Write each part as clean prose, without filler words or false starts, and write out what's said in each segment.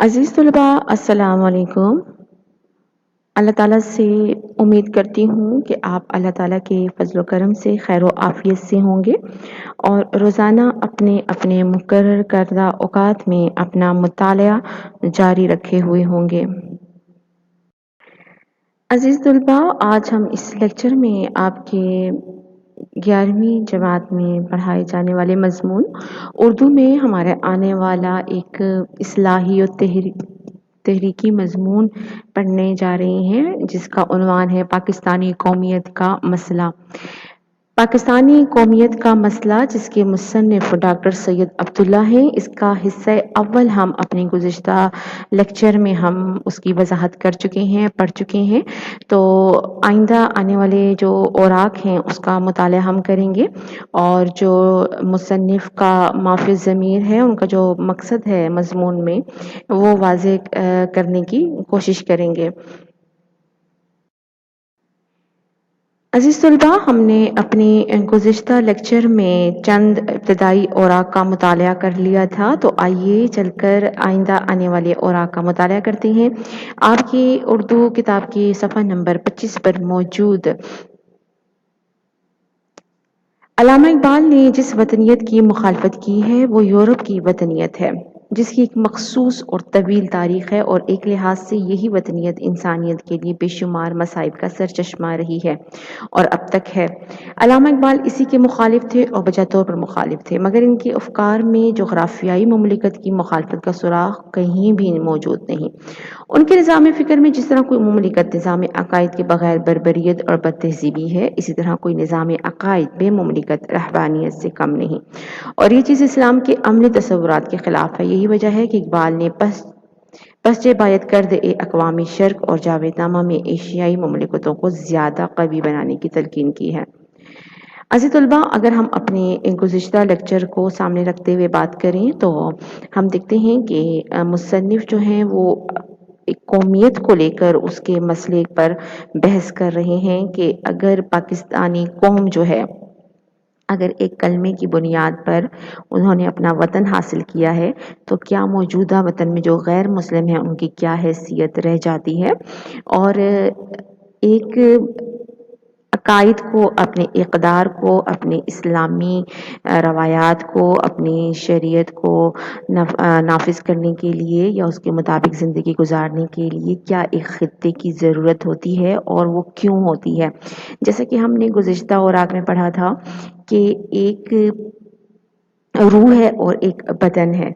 عزیز طلباء السلام علیکم۔ اللہ تعالیٰ سے امید کرتی ہوں کہ آپ اللہ تعالیٰ کے فضل و کرم سے خیر و عافیت سے ہوں گے اور روزانہ اپنے اپنے مقرر کردہ اوقات میں اپنا مطالعہ جاری رکھے ہوئے ہوں گے۔ عزیز طلباء، آج ہم اس لیکچر میں آپ کے 11ویں جماعت میں پڑھائے جانے والے مضمون اردو میں ہمارے آنے والا ایک اصلاحی و تحریکی مضمون پڑھنے جا رہے ہیں، جس کا عنوان ہے پاکستانی قومیت کا مسئلہ۔ پاکستانی قومیت کا مسئلہ، جس کے مصنف ڈاکٹر سید عبداللہ ہیں، اس کا حصہ اول ہم اپنے گزشتہ لیکچر میں ہم اس کی وضاحت کر چکے ہیں، پڑھ چکے ہیں۔ تو آئندہ آنے والے جو اوراق ہیں اس کا مطالعہ ہم کریں گے، اور جو مصنف کا مافی الضمیر ہے، ان کا جو مقصد ہے مضمون میں، وہ واضح کرنے کی کوشش کریں گے۔ عزیز طلباء، ہم نے اپنی گزشتہ لیکچر میں چند ابتدائی اوراق کا مطالعہ کر لیا تھا، تو آئیے چل کر آئندہ آنے والے اوراق کا مطالعہ کرتے ہیں۔ آپ کی اردو کتاب کی صفحہ نمبر 25 پر موجود علامہ اقبال نے جس وطنیت کی مخالفت کی ہے وہ یورپ کی وطنیت ہے، جس کی ایک مخصوص اور طویل تاریخ ہے، اور ایک لحاظ سے یہی وطنیت انسانیت کے لیے بے شمار مصائب کا سرچشمہ رہی ہے اور اب تک ہے۔ علامہ اقبال اسی کے مخالف تھے اور بجا طور پر مخالف تھے، مگر ان کے افکار میں جغرافیائی مملکت کی مخالفت کا سراغ کہیں بھی موجود نہیں۔ ان کے نظام فکر میں جس طرح کوئی مملکت نظام عقائد کے بغیر بربریت اور بد تہذیبی ہے، اسی طرح کوئی نظام عقائد بے مملکت رہبانیت سے کم نہیں، اور یہ چیز اسلام کے عملی تصورات کے خلاف ہے۔ یہی وجہ ہے کہ اقبال نے پسچے بایت کرد اقوام شرق اور جاوید نامہ میں ایشیائی مملکتوں کو زیادہ قوی بنانے کی تلقین کی ہے۔ عزیز طلباء، اگر ہم اپنے گزشتہ لیکچر کو سامنے رکھتے ہوئے بات کریں تو ہم دیکھتے ہیں کہ مصنف جو ہیں وہ ایک قومیت کو لے کر اس کے مسئلے پر بحث کر رہے ہیں کہ اگر پاکستانی قوم جو ہے، اگر ایک کلمے کی بنیاد پر انہوں نے اپنا وطن حاصل کیا ہے، تو کیا موجودہ وطن میں جو غیر مسلم ہیں ان کی کیا حیثیت رہ جاتی ہے، اور ایک عقائد کو، اپنے اقدار کو، اپنے اسلامی روایات کو، اپنی شریعت کو نافذ کرنے کے لیے یا اس کے مطابق زندگی گزارنے کے لیے کیا ایک خطے کی ضرورت ہوتی ہے اور وہ کیوں ہوتی ہے۔ جیسا کہ ہم نے گزشتہ اوراق میں پڑھا تھا کہ ایک روح ہے اور ایک بدن ہے۔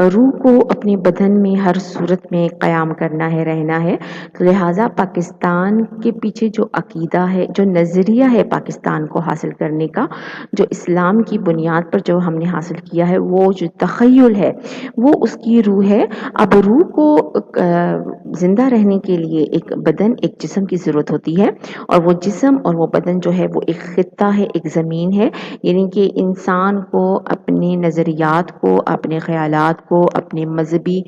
روح کو اپنے بدن میں ہر صورت میں قیام کرنا ہے، رہنا ہے، تو لہٰذا پاکستان کے پیچھے جو عقیدہ ہے، جو نظریہ ہے پاکستان کو حاصل کرنے کا، جو اسلام کی بنیاد پر جو ہم نے حاصل کیا ہے، وہ جو تخیل ہے وہ اس کی روح ہے۔ اب روح کو زندہ رہنے کے لیے ایک بدن، ایک جسم کی ضرورت ہوتی ہے، اور وہ جسم اور وہ بدن جو ہے وہ ایک خطہ ہے، ایک زمین ہے، یعنی کہ انسان کو اپنے نظریات کو، اپنے خیالات کو، اپنے مذہبی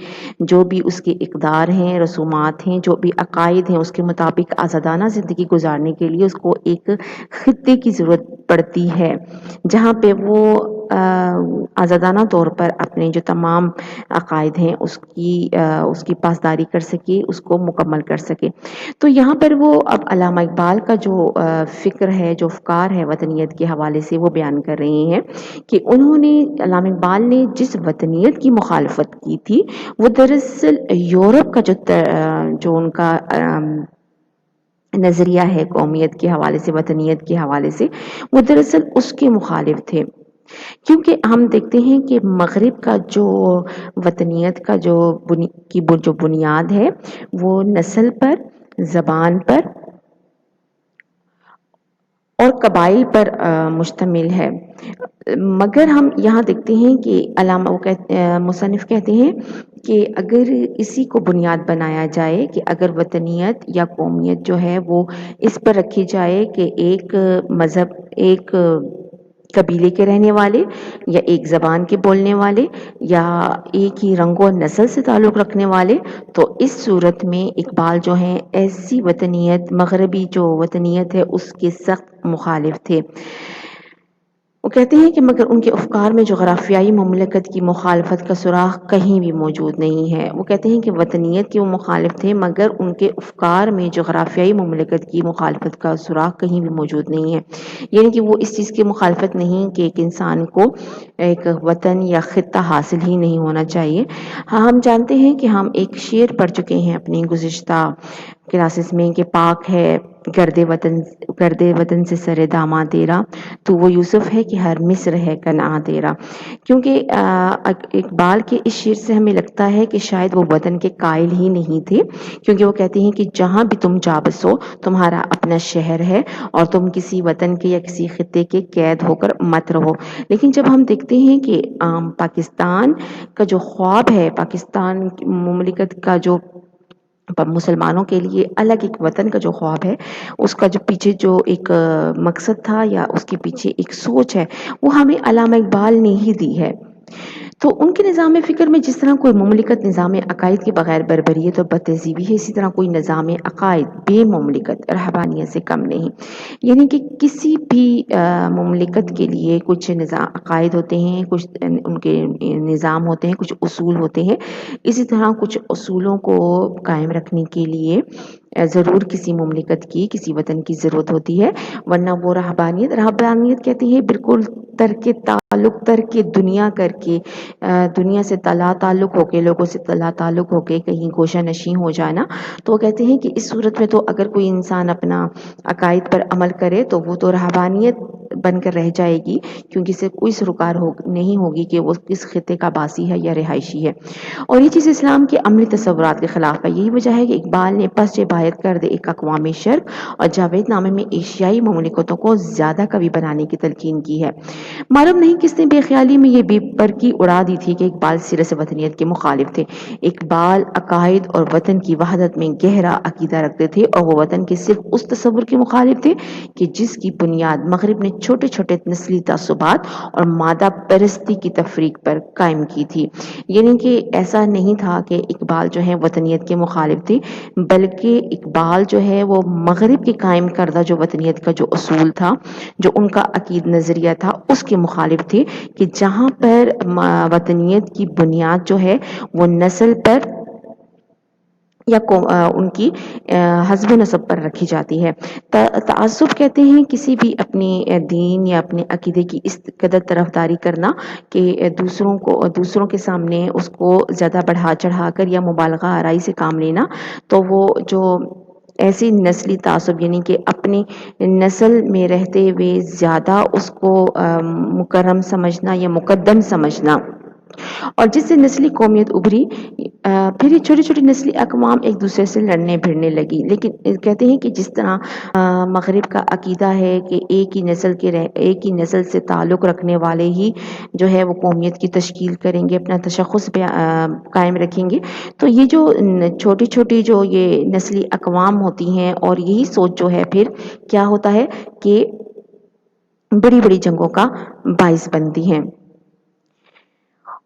جو بھی اس کے اقدار ہیں، رسومات ہیں، جو بھی عقائد ہیں، اس کے مطابق آزادانہ زندگی گزارنے کے لیے اس کو ایک خطے کی ضرورت پڑتی ہے، جہاں پہ وہ آزادانہ طور پر اپنے جو تمام عقائد ہیں اس کی پاسداری کر سکے، اس کو مکمل کر سکے۔ تو یہاں پر وہ اب علامہ اقبال کا جو فکر ہے، جو افکار ہے وطنیت کے حوالے سے، وہ بیان کر رہے ہیں کہ انہوں نے، علامہ اقبال نے جس وطنیت کی مخالفت کی تھی وہ دراصل یورپ کا جو ان کا نظریہ ہے قومیت کے حوالے سے، وطنیت کے حوالے سے، وہ دراصل اس کے مخالف تھے۔ کیونکہ ہم دیکھتے ہیں کہ مغرب کا جو وطنیت کا جو بنیاد ہے وہ نسل پر، زبان پر اور قبائل پر مشتمل ہے، مگر ہم یہاں دیکھتے ہیں کہ مصنف کہتے ہیں کہ اگر اسی کو بنیاد بنایا جائے کہ اگر وطنیت یا قومیت جو ہے وہ اس پر رکھی جائے کہ ایک مذہب، ایک قبیلے کے رہنے والے، یا ایک زبان کے بولنے والے، یا ایک ہی رنگ و نسل سے تعلق رکھنے والے، تو اس صورت میں اقبال جو ہیں ایسی وطنیت، مغربی جو وطنیت ہے، اس کے سخت مخالف تھے۔ وہ کہتے ہیں کہ مگر ان کے افکار میں جغرافیائی مملکت کی مخالفت کا سراغ کہیں بھی موجود نہیں ہے۔ وہ کہتے ہیں کہ وطنیت کے وہ مخالف تھے مگر ان کے افکار میں جغرافیائی مملکت کی مخالفت کا سراغ کہیں بھی موجود نہیں ہے، یعنی کہ وہ اس چیز کی مخالفت نہیں کہ ایک انسان کو ایک وطن یا خطہ حاصل ہی نہیں ہونا چاہیے۔ ہاں، ہم جانتے ہیں کہ ہم ایک شعر پڑھ چکے ہیں اپنی گزشتہ کلاسز میں کہ پاک ہے گرد وطن سے سر داماں تیرا، تو وہ یوسف ہے کہ ہر مصر ہے کنعاں تیرا۔ کیونکہ اقبال کے اس شعر سے ہمیں لگتا ہے کہ شاید وہ وطن کے قائل ہی نہیں تھے، کیونکہ وہ کہتے ہیں کہ جہاں بھی تم جا بسو تمہارا اپنا شہر ہے اور تم کسی وطن کے یا کسی خطے کے قید ہو کر مت رہو۔ لیکن جب ہم دیکھتے ہیں کہ پاکستان کا جو خواب ہے، پاکستان مملکت کا جو مسلمانوں کے لیے الگ ایک وطن کا جو خواب ہے، اس کا جو پیچھے جو ایک مقصد تھا یا اس کے پیچھے ایک سوچ ہے، وہ ہمیں علامہ اقبال نے ہی دی ہے۔ تو ان کے نظام فکر میں جس طرح کوئی مملکت نظام عقائد کے بغیر بربریت اور بد تہذیبی ہے، اسی طرح کوئی نظام عقائد بے مملکت رہبانیت سے کم نہیں۔ یعنی کہ کسی بھی مملکت کے لیے کچھ عقائد ہوتے ہیں، کچھ ان کے نظام ہوتے ہیں، کچھ اصول ہوتے ہیں، اسی طرح کچھ اصولوں کو قائم رکھنے کے لیے ضرور کسی مملکت کی، کسی وطن کی ضرورت ہوتی ہے، ورنہ وہ رہبانیت کہتی ہے بالکل ترک تعلق، ترک دنیا کر کے، دنیا سے تلا تعلق ہو کے، لوگوں سے تلا تعلق ہو کے کہیں گوشہ نشین ہو جانا۔ تو وہ کہتے ہیں کہ اس صورت میں تو اگر کوئی انسان اپنا عقائد پر عمل کرے تو وہ تو رہبانیت بن کر رہ جائے گی، کیونکہ اسے کوئی سروکار نہیں ہوگی کہ وہ کس خطے کا باسی ہے یا رہائشی ہے۔ اور یہ چیز اسلام کے عملی تصورات کے خلاف ہے۔ یہی وجہ ہے کہ اقبال نے پس باہر کر دے ایک اقوام شرق اور جاوید نامے میں ایشیائی مملکتوں کو زیادہ قوی بنانے کی تلقین کی ہے۔ معلوم نہیں کس نے بے خیالی میں یہ بے برقی اڑا دی تھی کہ اقبال سرے سے وطنیت کے مخالف تھے۔ اقبال عقائد اور وطن کی وحدت میں گہرا عقیدہ رکھتے تھے اور وہ وطن کے صرف اس تصور کے مخالف تھے کہ جس کی بنیاد مغرب نے چھوٹے چھوٹے نسلی تعصبات اور مادہ پرستی کی تفریق پر قائم کی تھی۔ یعنی کہ ایسا نہیں تھا کہ اقبال جو ہے وطنیت کے مخالف تھے، بلکہ اقبال جو ہے وہ مغرب کے قائم کردہ جو وطنیت کا جو اصول تھا، جو ان کا عقید نظریہ تھا، اس کے مخالف تھے کہ جہاں پر وطنیت کی بنیاد جو ہے وہ نسل پر یا ان کی حسب و نسب پر رکھی جاتی ہے۔ تعصب کہتے ہیں کسی بھی اپنے دین یا اپنے عقیدے کی اس قدر طرفداری کرنا کہ دوسروں کے سامنے اس کو زیادہ بڑھا چڑھا کر یا مبالغہ آرائی سے کام لینا، تو وہ جو ایسی نسلی تعصب یعنی کہ اپنی نسل میں رہتے ہوئے زیادہ اس کو مکرم سمجھنا یا مقدم سمجھنا، اور جس سے نسلی قومیت ابھری، پھر یہ چھوٹی چھوٹی نسلی اقوام ایک دوسرے سے لڑنے بھیڑنے لگی۔ لیکن کہتے ہیں کہ جس طرح مغرب کا عقیدہ ہے کہ ایک ہی نسل سے تعلق رکھنے والے ہی جو ہے وہ قومیت کی تشکیل کریں گے، اپنا تشخص قائم رکھیں گے، تو یہ جو چھوٹی چھوٹی جو یہ نسلی اقوام ہوتی ہیں اور یہی سوچ جو ہے پھر کیا ہوتا ہے کہ بڑی بڑی جنگوں کا باعث بنتی ہیں۔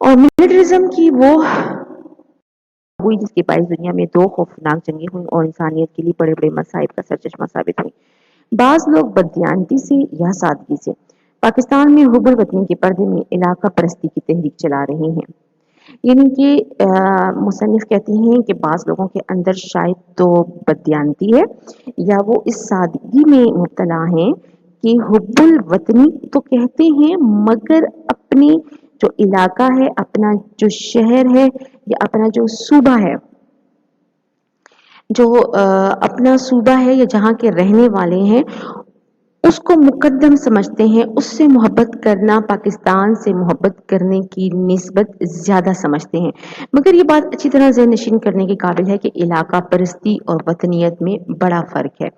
اور ملٹرزم کی وہ ہوئی جس کے باعث دنیا میں 2 خوفناک جنگیں ہوئیں اور انسانیت کے لیے بڑے بڑے مصائب کا سرچشمہ ثابت ہوئی۔ بعض لوگ بددیانتی سے یا سادگی سے پاکستان میں حب الوطنی کے پردے میں علاقہ پرستی کی تحریک چلا رہے ہیں۔ یعنی کہ مصنف کہتے ہیں کہ بعض لوگوں کے اندر شاید تو بددیانتی ہے یا وہ اس سادگی میں مبتلا ہیں کہ حب الوطنی تو کہتے ہیں مگر اپنی جو علاقہ ہے، اپنا جو شہر ہے یا اپنا جو صوبہ ہے، جو اپنا صوبہ ہے یا جہاں کے رہنے والے ہیں، اس کو مقدم سمجھتے ہیں، اس سے محبت کرنا پاکستان سے محبت کرنے کی نسبت زیادہ سمجھتے ہیں۔ مگر یہ بات اچھی طرح ذہن نشین کرنے کے قابل ہے کہ علاقہ پرستی اور وطنیت میں بڑا فرق ہے۔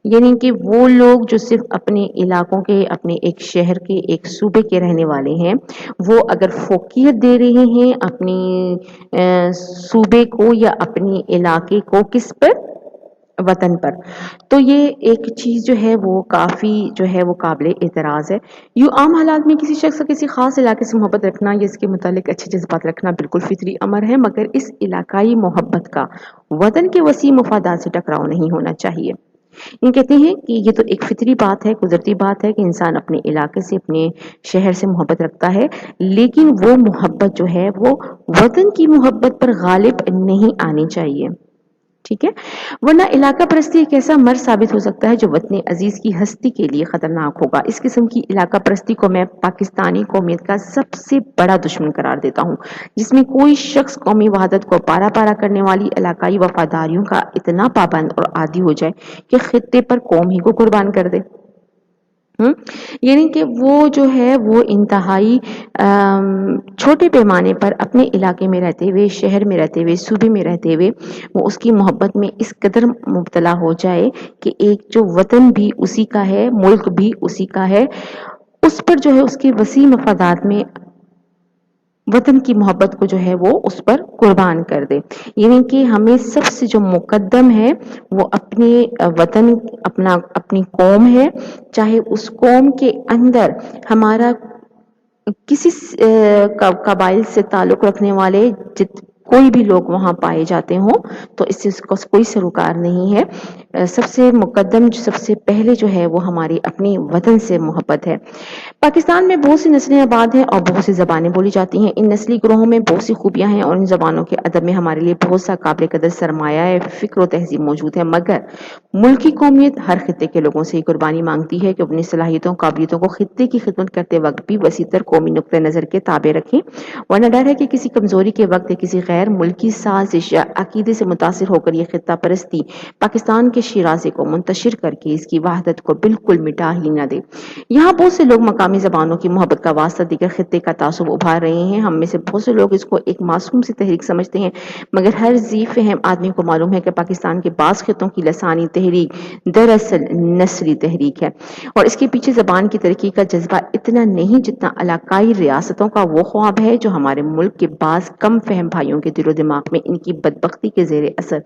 یعنی کہ وہ لوگ جو صرف اپنے علاقوں کے، اپنے ایک شہر کے، ایک صوبے کے رہنے والے ہیں، وہ اگر فوقیت دے رہے ہیں اپنی صوبے کو یا اپنے علاقے کو، کس پر؟ وطن پر، تو یہ ایک چیز جو ہے وہ کافی جو ہے وہ قابل اعتراض ہے۔ یوں عام حالات میں کسی شخص کا کسی خاص علاقے سے محبت رکھنا یا اس کے متعلق اچھے جذبات رکھنا بالکل فطری امر ہے، مگر اس علاقائی محبت کا وطن کے وسیع مفادات سے ٹکراؤ نہیں ہونا چاہیے۔ یہ کہتے ہیں کہ یہ تو ایک فطری بات ہے، قدرتی بات ہے کہ انسان اپنے علاقے سے، اپنے شہر سے محبت رکھتا ہے، لیکن وہ محبت جو ہے وہ وطن کی محبت پر غالب نہیں آنی چاہیے، ٹھیک ہے؟ ورنہ علاقہ پرستی ایک ایسا مرض ثابت ہو سکتا ہے جو وطن عزیز کی ہستی کے لیے خطرناک ہوگا۔ اس قسم کی علاقہ پرستی کو میں پاکستانی قومیت کا سب سے بڑا دشمن قرار دیتا ہوں، جس میں کوئی شخص قومی وحدت کو پارا پارا کرنے والی علاقائی وفاداریوں کا اتنا پابند اور عادی ہو جائے کہ خطے پر قوم ہی کو قربان کر دے۔ یعنی کہ وہ جو ہے وہ انتہائی چھوٹے پیمانے پر اپنے علاقے میں رہتے ہوئے، شہر میں رہتے ہوئے، صوبے میں رہتے ہوئے وہ اس کی محبت میں اس قدر مبتلا ہو جائے کہ ایک جو وطن بھی اسی کا ہے، ملک بھی اسی کا ہے، اس پر جو ہے اس کے وسیع مفادات میں وطن کی محبت کو جو ہے وہ اس پر قربان کر دے۔ یعنی کہ ہمیں سب سے جو مقدم ہے وہ اپنے وطن، اپنی قوم ہے، چاہے اس قوم کے اندر ہمارا کسی قبائل سے تعلق رکھنے والے کوئی بھی لوگ وہاں پائے جاتے ہوں تو اس سے کوئی سروکار نہیں ہے۔ سب سے مقدم، سب سے پہلے جو ہے وہ ہماری اپنی وطن سے محبت ہے۔ پاکستان میں بہت سی نسلیں آباد ہیں اور بہت سی زبانیں بولی جاتی ہیں۔ ان نسلی گروہوں میں بہت سی خوبیاں ہیں اور ان زبانوں کے ادب میں ہمارے لیے بہت سا قابل قدر سرمایہ فکر و تہذیب موجود ہے، مگر ملکی قومیت ہر خطے کے لوگوں سے قربانی مانگتی ہے کہ اپنی صلاحیتوں، قابلیتوں کو خطے کی خدمت کرتے وقت بھی وسیع تر قومی نقطہ نظر کے تابع رکھیں، ورنہ ڈر ہے کہ کسی کمزوری کے وقت یا کسی غیر ملکی سازش یا عقیدے سے متاثر ہو کر یہ خطہ پرستی پاکستان کے شیرازے کو منتشر کر کے اس کی وحدت کو بالکل مٹا ہی نہ دے۔ یہاں بہت سے لوگ مقامی زبانوں کی محبت کا واسطہ دیگر خطے کا تعصب ابھار رہے ہیں۔ ہم میں سے بہت سے لوگ اس کو ایک معصوم سی تحریک سمجھتے ہیں، مگر ہر ذی فہم آدمی کو معلوم ہے کہ پاکستان کے بعض خطوں کی لسانی تحریک دراصل نسلی تحریک ہے، اور اس کے پیچھے زبان کی ترقی کا جذبہ اتنا نہیں جتنا علاقائی ریاستوں کا وہ خواب ہے جو ہمارے ملک کے بعض کم فہم بھائیوں کے دل و دماغ میں ان کی بدبختی کے زیر اثر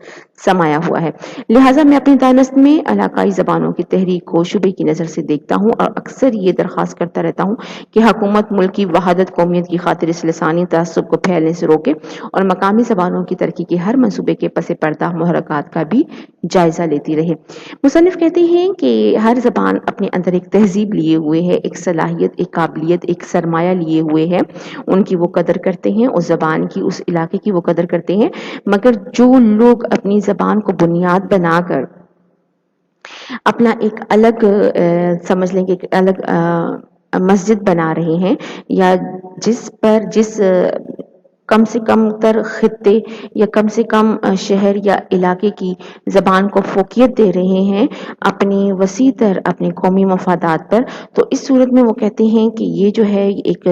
سمایا ہوا ہے۔ لہٰذا میں اپنی دانست میں علاقائی زبانوں کی تحریک کو شبے کی نظر سے دیکھتا ہوں اور اکثر یہ درخواست کرتا رہتا ہوں کہ حکومت ملک کی وحدت قومیت کی خاطر اس لسانی تعصب کو پھیلنے سے روکے اور مقامی زبانوں کی ترقی کے ہر منصوبے کے پس پردہ محرکات کا بھی جائزہ لیتی رہے۔ مصنف کہتے ہیں کہ ہر زبان اپنے اندر ایک تہذیب لیے ہوئے ہے، ایک صلاحیت، ایک قابلیت، ایک سرمایہ لیے ہوئے ہے، ان کی وہ قدر کرتے ہیں، اس زبان کی، اس علاقے کی وہ قدر کرتے ہیں، مگر جو لوگ اپنی زبان کو بنیاد بنا کر اپنا ایک الگ سمجھ لیں کہ ایک الگ مسجد بنا رہے ہیں، یا جس کم سے کم تر خطے یا کم سے کم شہر یا علاقے کی زبان کو فوقیت دے رہے ہیں اپنی وسیع تر اپنے قومی مفادات پر، تو اس صورت میں وہ کہتے ہیں کہ یہ جو ہے ایک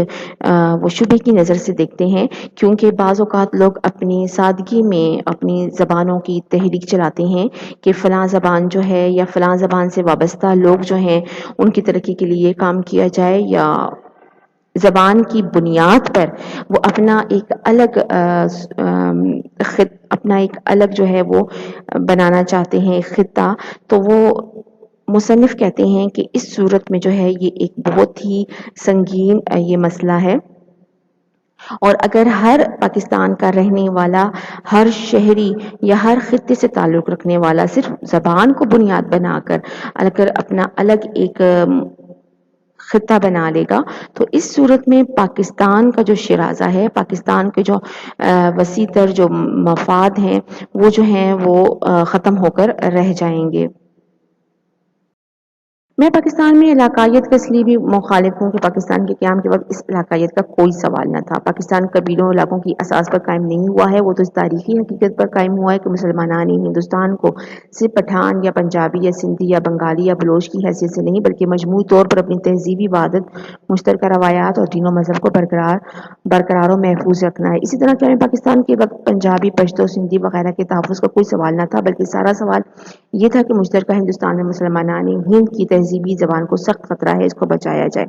وہ شبہ کی نظر سے دیکھتے ہیں، کیونکہ بعض اوقات لوگ اپنی سادگی میں اپنی زبانوں کی تحریک چلاتے ہیں کہ فلاں زبان جو ہے یا فلاں زبان سے وابستہ لوگ جو ہیں ان کی ترقی کے لیے یہ کام کیا جائے، یا زبان کی بنیاد پر وہ اپنا ایک الگ جو ہے وہ بنانا چاہتے ہیں خطہ، تو وہ مصنف کہتے ہیں کہ اس صورت میں جو ہے یہ ایک بہت ہی سنگین یہ مسئلہ ہے، اور اگر ہر پاکستان کا رہنے والا، ہر شہری یا ہر خطے سے تعلق رکھنے والا صرف زبان کو بنیاد بنا کر اگر اپنا الگ ایک خطہ بنا لے گا تو اس صورت میں پاکستان کا جو شیرازہ ہے، پاکستان کے جو وسیع تر جو مفاد ہیں وہ جو ہیں وہ ختم ہو کر رہ جائیں گے۔ میں پاکستان میں علاقائیت کا اس لیے بھی مخالف ہوں کہ پاکستان کے قیام کے وقت اس علاقائیت کا کوئی سوال نہ تھا۔ پاکستان قبیلوں اور علاقوں کی اساس پر قائم نہیں ہوا ہے، وہ تو اس تاریخی حقیقت پر قائم ہوا ہے کہ مسلمانان ہندوستان کو صرف پٹھان یا پنجابی یا سندھی یا بنگالی یا بلوچ کی حیثیت سے نہیں بلکہ مجموعی طور پر اپنی تہذیبی وحدت، مشترکہ روایات اور دین و مذہب کو برقرار و محفوظ رکھنا ہے۔ اسی طرح قیام پاکستان کے وقت پنجابی، پشتو، سندھی وغیرہ کے تحفظ کا کوئی سوال نہ تھا، بلکہ سارا سوال یہ تھا کہ مشترکہ ہندوستان میں مسلمانان ہند کی تہذیبی زبان کو سخت خطرہ ہے، اس کو بچایا جائے۔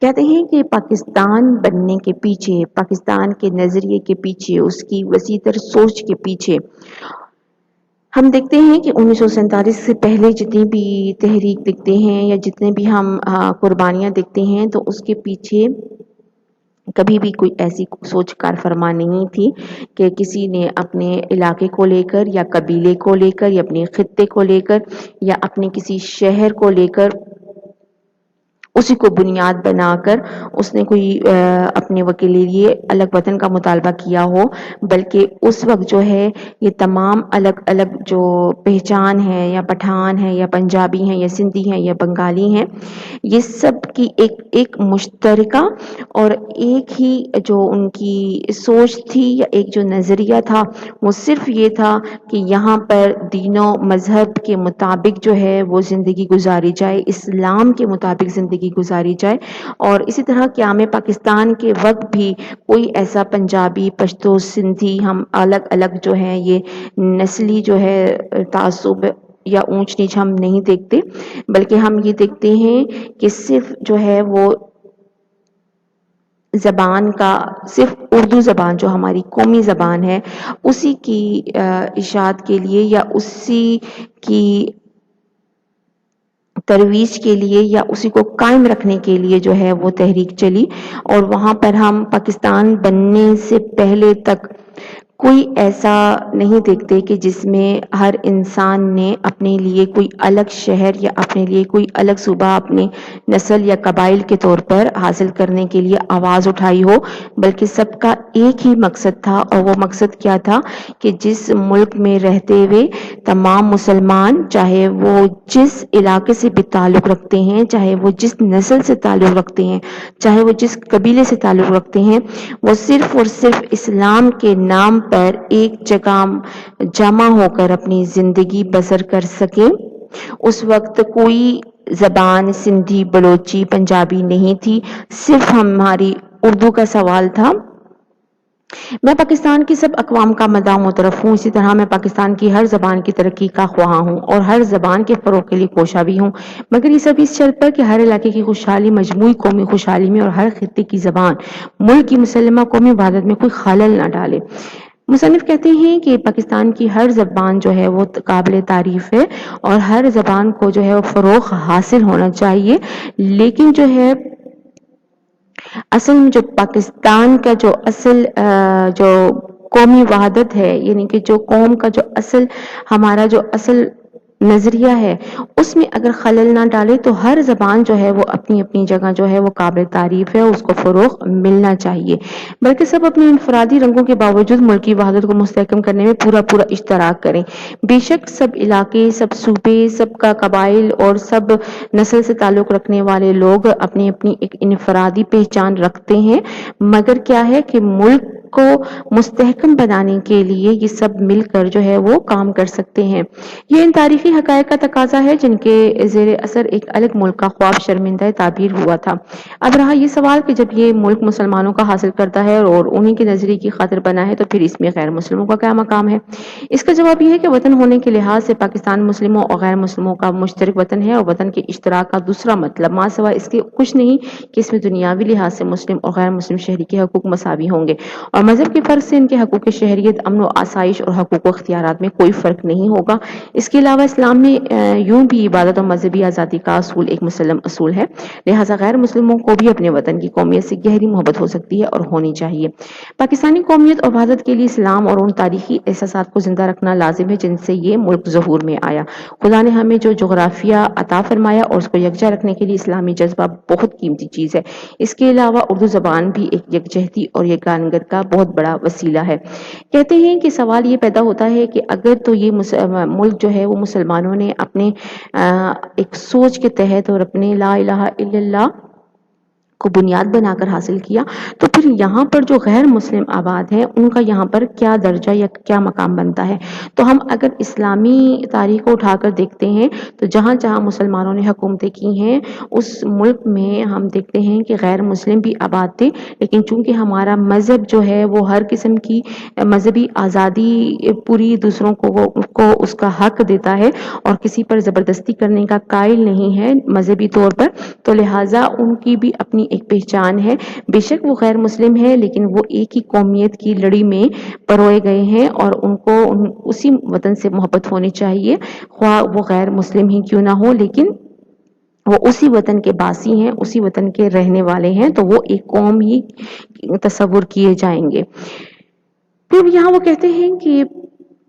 کہتے ہیں کہ پاکستان بننے کے پیچھے، پاکستان کے نظریے کے پیچھے، اس کی وسیع تر سوچ کے پیچھے ہم دیکھتے ہیں کہ 1947 سے پہلے جتنی بھی تحریک دیکھتے ہیں یا جتنے بھی ہم قربانیاں دیکھتے ہیں تو اس کے پیچھے کبھی بھی کوئی ایسی سوچ کار فرما نہیں تھی کہ کسی نے اپنے علاقے کو لے کر یا قبیلے کو لے کر یا اپنے خطے کو لے کر یا اپنے کسی شہر کو لے کر اسی کو بنیاد بنا کر اس نے کوئی اپنے کے لیے الگ وطن کا مطالبہ کیا ہو، بلکہ اس وقت جو ہے یہ تمام الگ الگ جو پہچان ہے، یا پٹھان ہے یا پنجابی ہیں یا سندھی ہیں یا بنگالی ہیں، یہ سب کی ایک مشترکہ اور ایک ہی جو ان کی سوچ تھی یا ایک جو نظریہ تھا، وہ صرف یہ تھا کہ یہاں پر دین و مذہب کے مطابق جو ہے وہ زندگی گزاری جائے، اسلام کے مطابق زندگی گزاری جائے۔ اور اسی طرح قیام پاکستان کے وقت بھی کوئی ایسا پنجابی، پشتو، سندھی، ہم الگ الگ جو ہیں یہ نسلی جو ہے تعصب یا اونچ نیچ ہم نہیں دیکھتے، بلکہ ہم یہ دیکھتے ہیں کہ صرف جو ہے وہ زبان کا، صرف اردو زبان جو ہماری قومی زبان ہے اسی کی اشاعت کے لیے یا اسی کی ترویج کے لیے یا اسی کو قائم رکھنے کے لیے جو ہے وہ تحریک چلی۔ اور وہاں پر ہم پاکستان بننے سے پہلے تک کوئی ایسا نہیں دیکھتے کہ جس میں ہر انسان نے اپنے لیے کوئی الگ شہر یا اپنے لیے کوئی الگ صوبہ اپنے نسل یا قبائل کے طور پر حاصل کرنے کے لیے آواز اٹھائی ہو، بلکہ سب کا ایک ہی مقصد تھا، اور وہ مقصد کیا تھا کہ جس ملک میں رہتے ہوئے تمام مسلمان، چاہے وہ جس علاقے سے بھی تعلق رکھتے ہیں، چاہے وہ جس نسل سے تعلق رکھتے ہیں، چاہے وہ جس قبیلے سے تعلق رکھتے ہیں، وہ صرف اور صرف اسلام کے نام پر ایک جگہ جمع ہو کر اپنی زندگی بسر کر سکیں۔ اس وقت کوئی زبان سندھی، بلوچی، پنجابی نہیں تھی، صرف ہماری اردو کا سوال تھا۔ میں پاکستان کی سب اقوام کا مداح مترف ہوں، اسی طرح میں پاکستان کی ہر زبان کی ترقی کا خواہاں ہوں اور ہر زبان کے فروغ کے لیے کوشاں بھی ہوں، مگر یہ سب اس شرط پر کہ ہر علاقے کی خوشحالی مجموعی قومی خوشحالی میں اور ہر خطے کی زبان ملک کی مسلمہ قومی وحدت میں کوئی خلل نہ ڈالے۔ مصنف کہتے ہیں کہ پاکستان کی ہر زبان جو ہے وہ قابل تعریف ہے اور ہر زبان کو جو ہے وہ فروغ حاصل ہونا چاہیے، لیکن جو ہے اصل میں جو پاکستان کا جو اصل جو قومی وحدت ہے، یعنی کہ جو قوم کا جو اصل ہمارا جو اصل نظریہ ہے، اس میں اگر خلل نہ ڈالے تو ہر زبان جو ہے وہ اپنی اپنی جگہ جو ہے وہ قابل تعریف ہے، اس کو فروغ ملنا چاہیے، بلکہ سب اپنے انفرادی رنگوں کے باوجود ملکی وحدت کو مستحکم کرنے میں پورا اشتراک کریں۔ بے شک سب علاقے، سب صوبے، سب کا قبائل اور سب نسل سے تعلق رکھنے والے لوگ اپنی اپنی ایک انفرادی پہچان رکھتے ہیں، مگر کیا ہے کہ ملک کو مستحکم بنانے کے لیے یہ سب مل کر جو ہے وہ کام کر سکتے ہیں۔ یہ ان تاریخی حقائق کا تقاضا ہے جن کے زیر اثر ایک الگ ملک کا خواب شرمندہ تعبیر ہوا تھا۔ اب رہا یہ سوال کہ جب یہ ملک مسلمانوں کا حاصل کرتا ہے اور انہی کے نظریے کی خاطر بنا ہے تو پھر اس میں غیر مسلموں کا کیا مقام ہے؟ اس کا جواب یہ ہے کہ وطن ہونے کے لحاظ سے پاکستان مسلموں اور غیر مسلموں کا مشترک وطن ہے، اور وطن کے اشتراک کا دوسرا مطلب ماں سوا اس کے کچھ نہیں کہ اس میں دنیاوی لحاظ سے مسلم اور غیر مسلم شہری کے حقوق مساوی ہوں گے، اور مذہب کے فرق سے ان کے حقوق شہریت، امن و آسائش اور حقوق و اختیارات میں کوئی فرق نہیں ہوگا۔ اس کے علاوہ اسلام میں یوں بھی عبادت اور مذہبی آزادی کا اصول ایک مسلم اصول ہے، لہٰذا غیر مسلموں کو بھی اپنے وطن کی قومیت سے گہری محبت ہو سکتی ہے اور ہونی چاہیے۔ پاکستانی قومیت اور وحدت کے لیے اسلام اور ان تاریخی احساسات کو زندہ رکھنا لازم ہے جن سے یہ ملک ظہور میں آیا۔ خدا نے ہمیں جو جغرافیہ عطا فرمایا اور اس کو یکجا رکھنے کے لیے اسلامی جذبہ بہت قیمتی چیز ہے۔ اس کے علاوہ اردو زبان بھی ایک یکجہتی اور یگانگت کا بہت بڑا وسیلہ ہے۔ کہتے ہیں کہ سوال یہ پیدا ہوتا ہے کہ اگر تو یہ ملک جو ہے وہ مسلمانوں نے اپنے ایک سوچ کے تحت اور اپنے لا الہ الا اللہ کو بنیاد بنا کر حاصل کیا، تو پھر یہاں پر جو غیر مسلم آباد ہیں ان کا یہاں پر کیا درجہ یا کیا مقام بنتا ہے؟ تو ہم اگر اسلامی تاریخ کو اٹھا کر دیکھتے ہیں تو جہاں جہاں مسلمانوں نے حکومتیں کی ہیں اس ملک میں ہم دیکھتے ہیں کہ غیر مسلم بھی آباد تھے، لیکن چونکہ ہمارا مذہب جو ہے وہ ہر قسم کی مذہبی آزادی پوری دوسروں کو اس کا حق دیتا ہے اور کسی پر زبردستی کرنے کا قائل نہیں ہے مذہبی طور پر، تو لہٰذا ان کی بھی اپنی ایک پہچان ہے۔ بے شک وہ غیر مسلم ہے لیکن وہ ایک ہی قومیت کی لڑی میں پروئے گئے ہیں اور ان کو اسی وطن سے محبت ہونی چاہیے، خواہ وہ غیر مسلم ہی کیوں نہ ہو، لیکن وہ اسی وطن کے باسی ہیں، اسی وطن کے رہنے والے ہیں، تو وہ ایک قوم ہی تصور کیے جائیں گے۔ پھر یہاں وہ کہتے ہیں کہ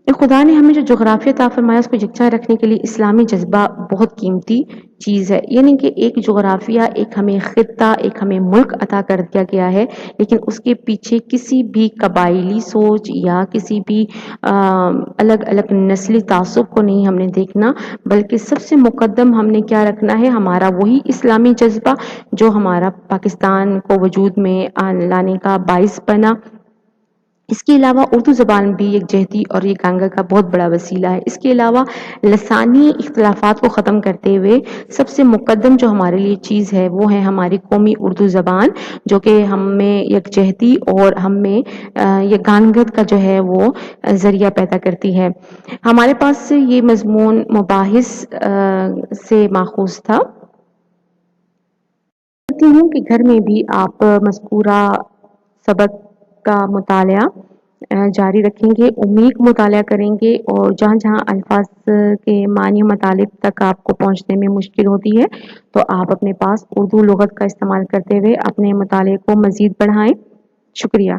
خدا نے ہمیں جو جغرافیہ عطا فرمایا اس کو یکجا رکھنے کے لیے اسلامی جذبہ بہت قیمتی چیز ہے، یعنی کہ ایک جغرافیہ، ایک ہمیں خطہ، ایک ہمیں ملک عطا کر دیا گیا ہے، لیکن اس کے پیچھے کسی بھی قبائلی سوچ یا کسی بھی الگ الگ نسلی تعصب کو نہیں ہم نے دیکھنا، بلکہ سب سے مقدم ہم نے کیا رکھنا ہے، ہمارا وہی اسلامی جذبہ جو ہمارا پاکستان کو وجود میں لانے کا باعث بنا۔ اس کے علاوہ اردو زبان بھی ایک جہتی اور ایک آنگا کا بہت بڑا وسیلہ ہے۔ اس کے علاوہ لسانی اختلافات کو ختم کرتے ہوئے سب سے مقدم جو ہمارے لیے چیز ہے وہ ہے ہماری قومی اردو زبان، جو کہ ہم میں یکجہتی اور ہم میں یگانگت کا جو ہے وہ ذریعہ پیدا کرتی ہے۔ ہمارے پاس یہ مضمون مباحث سے ماخوذ تھا۔ چاہتی ہوں کہ گھر میں بھی آپ مذکورہ سبق کا مطالعہ جاری رکھیں گے، عمیق مطالعہ کریں گے، اور جہاں جہاں الفاظ کے معنی مطالب تک آپ کو پہنچنے میں مشکل ہوتی ہے تو آپ اپنے پاس اردو لغت کا استعمال کرتے ہوئے اپنے مطالعے کو مزید بڑھائیں۔ شکریہ۔